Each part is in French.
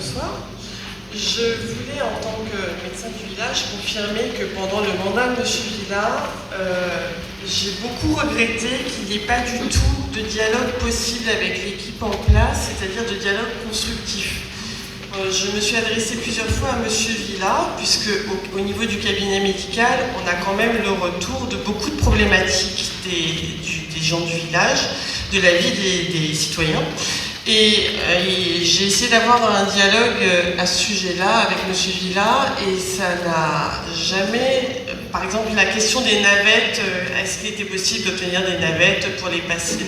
bonsoir. Je voulais, en tant que médecin du village, confirmer que pendant le mandat de M. Villa, j'ai beaucoup regretté qu'il n'y ait pas du tout de dialogue possible avec l'équipe en place, c'est-à-dire de dialogue constructif. Je me suis adressée plusieurs fois à M. Villa, puisque au niveau du cabinet médical, on a quand même le retour de beaucoup de problématiques des gens du village, de la vie des citoyens. Et j'ai essayé d'avoir un dialogue à ce sujet-là avec M. Villa, et ça n'a jamais... Par exemple, la question des navettes, est-ce qu'il était possible d'obtenir des navettes pour les personnes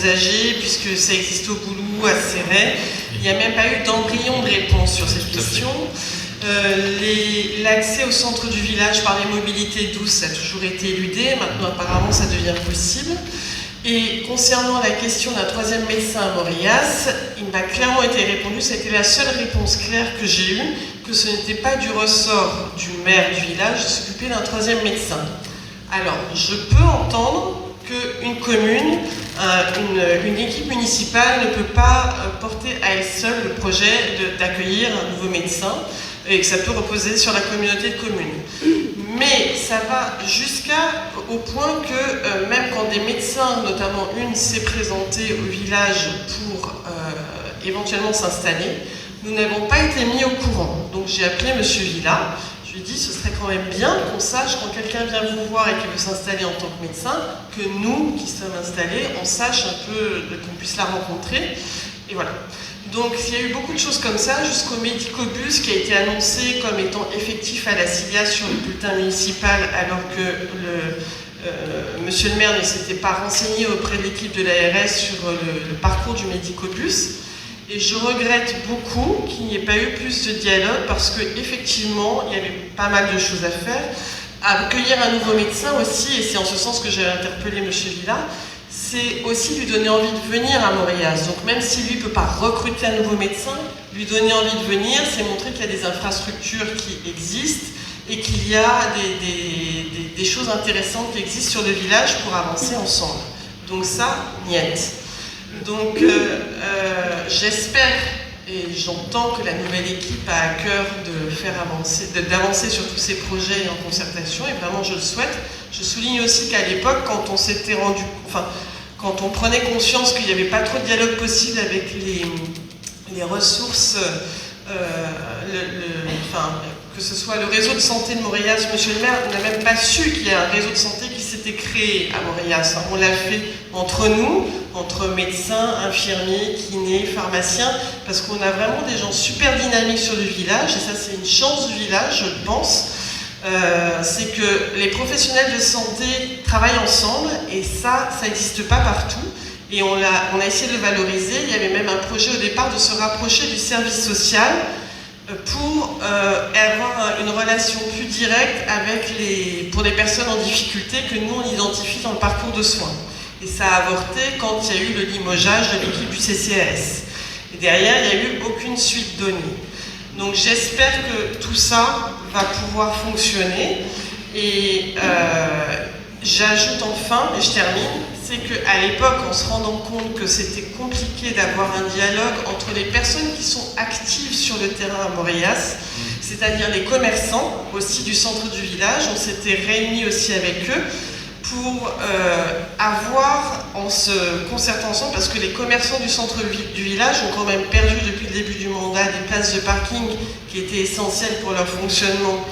âgées, puisque ça existe au Boulou, à Céret. Il n'y a même pas eu d'embryon de réponse sur cette question. L'accès au centre du village par les mobilités douces, ça a toujours été éludé. Maintenant, apparemment, ça devient possible. Et concernant la question d'un troisième médecin à Mauriac, il m'a clairement été répondu, ça a été la seule réponse claire que j'ai eue, que ce n'était pas du ressort du maire du village de s'occuper d'un troisième médecin. Alors, je peux entendre qu'une commune, une équipe municipale ne peut pas porter à elle seule le projet d'accueillir un nouveau médecin, et que ça peut reposer sur la communauté de communes. Mais ça va jusqu'au point que même quand des médecins, notamment une, s'est présentée au village pour éventuellement s'installer, nous n'avons pas été mis au courant. Donc j'ai appelé M. Villa, je lui ai dit ce serait quand même bien qu'on sache quand quelqu'un vient vous voir et qu'il veut s'installer en tant que médecin, que nous qui sommes installés, on sache un peu, qu'on puisse la rencontrer. Et voilà. Donc il y a eu beaucoup de choses comme ça, jusqu'au médicobus qui a été annoncé comme étant effectif à la CILIA sur le bulletin municipal, alors que monsieur le maire ne s'était pas renseigné auprès de l'équipe de l'ARS sur le parcours du médicobus. Et je regrette beaucoup qu'il n'y ait pas eu plus de dialogue, parce qu'effectivement, il y avait pas mal de choses à faire. Accueillir un nouveau médecin aussi, et c'est en ce sens que j'ai interpellé M. Villa, c'est aussi lui donner envie de venir à Mauriac. Donc même si lui ne peut pas recruter un nouveau médecin, lui donner envie de venir, c'est montrer qu'il y a des infrastructures qui existent et qu'il y a des choses intéressantes qui existent sur le village pour avancer ensemble. Donc ça, niet. Donc j'espère et j'entends que la nouvelle équipe a à cœur d'avancer sur tous ces projets en concertation, et vraiment je le souhaite. Je souligne aussi qu'à l'époque, quand on s'était rendu, quand on prenait conscience qu'il n'y avait pas trop de dialogue possible avec les ressources, que ce soit le réseau de santé de Mauriac, monsieur le maire n'a même pas su qu'il y a un réseau de santé qui s'était créé à Mauriac. On l'a fait entre nous, entre médecins, infirmiers, kinés, pharmaciens, parce qu'on a vraiment des gens super dynamiques sur le village, et ça c'est une chance du village, je pense. C'est que les professionnels de santé travaillent ensemble, et ça n'existe pas partout. Et on a essayé de le valoriser. Il y avait même un projet au départ de se rapprocher du service social pour avoir une relation plus directe pour les personnes en difficulté que nous on identifie dans le parcours de soins. Et ça a avorté quand il y a eu le limogeage de l'équipe du CCAS. Et derrière, il n'y a eu aucune suite donnée. Donc j'espère que tout ça va pouvoir fonctionner. Et j'ajoute enfin, et je termine, c'est qu'à l'époque, en se rendant compte que c'était compliqué d'avoir un dialogue entre les personnes qui sont actives sur le terrain à Mauriac, c'est-à-dire les commerçants aussi du centre du village, on s'était réunis aussi avec eux pour avoir, en se concertant ensemble, parce que les commerçants du centre du village ont quand même perdu depuis le début du mandat des places de parking qui étaient essentielles pour leur fonctionnement.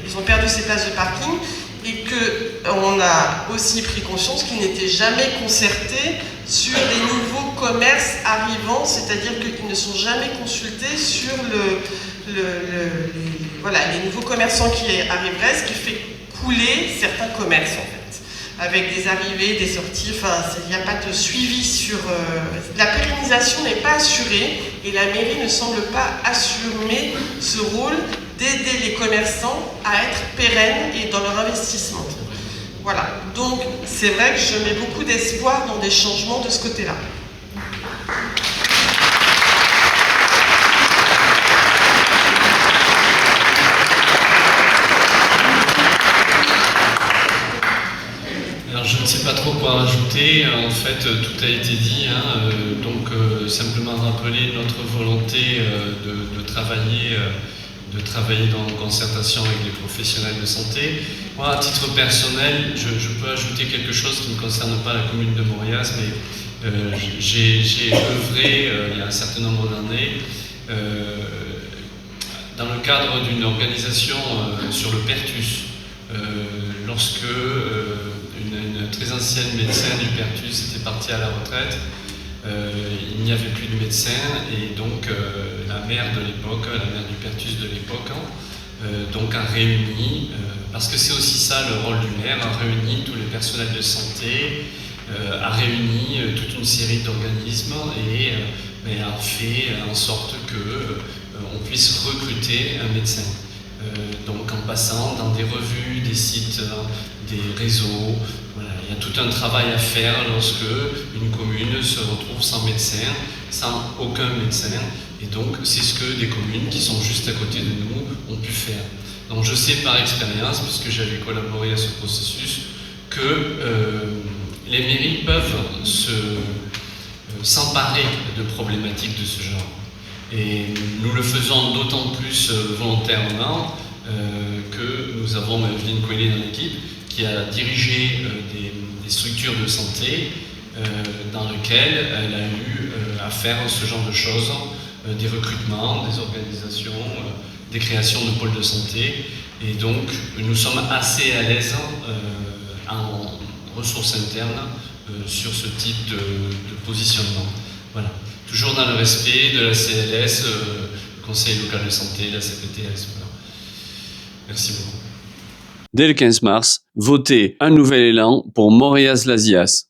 Ils ont perdu ces places de parking, et qu'on a aussi pris conscience qu'ils n'étaient jamais concertés sur les nouveaux commerces arrivants, c'est-à-dire qu'ils ne sont jamais consultés sur les nouveaux commerçants qui arriveraient, ce qui fait couler certains commerces en fait, avec des arrivées, des sorties, il n'y a pas de suivi sur... la pérennisation n'est pas assurée, et la mairie ne semble pas assumer ce rôle d'aider les commerçants à être pérennes et dans leur investissement. Voilà, donc c'est vrai que je mets beaucoup d'espoir dans des changements de ce côté-là. Alors je ne sais pas trop trop quoi rajouter, en fait tout a été dit, hein, donc simplement rappeler notre volonté de travailler en concertation avec les professionnels de santé. Moi, à titre personnel, je peux ajouter quelque chose qui ne concerne pas la commune de Mauriac, mais j'ai œuvré il y a un certain nombre d'années dans le cadre d'une organisation sur le Pertus. Lorsque une très ancienne médecin du Pertus était partie à la retraite, il n'y avait plus de médecin et donc la maire de l'époque, la maire du Pertus de l'époque, donc a réuni, parce que c'est aussi ça le rôle du maire, a réuni tous les personnels de santé, a réuni toute une série d'organismes et a fait en sorte que on puisse recruter un médecin. Donc en passant dans des revues, des sites, des réseaux, voilà, il y a tout un travail à faire lorsque une commune se retrouve sans médecin, sans aucun médecin, et donc c'est ce que des communes qui sont juste à côté de nous ont pu faire. Donc je sais par expérience, puisque j'avais collaboré à ce processus, que les mairies peuvent s'emparer de problématiques de ce genre. Et nous le faisons d'autant plus volontairement que nous avons Evelyne Coellet dans l'équipe qui a dirigé des structures de santé dans lesquelles elle a eu à faire ce genre de choses, des recrutements, des organisations, des créations de pôles de santé. Et donc nous sommes assez à l'aise en ressources internes sur ce type de positionnement. Voilà. Toujours dans le respect de la CLS, Conseil local de santé, la CPTS. Voilà. Merci beaucoup. Dès le 15 mars, votez un nouvel élan pour Mauriac-Lazias.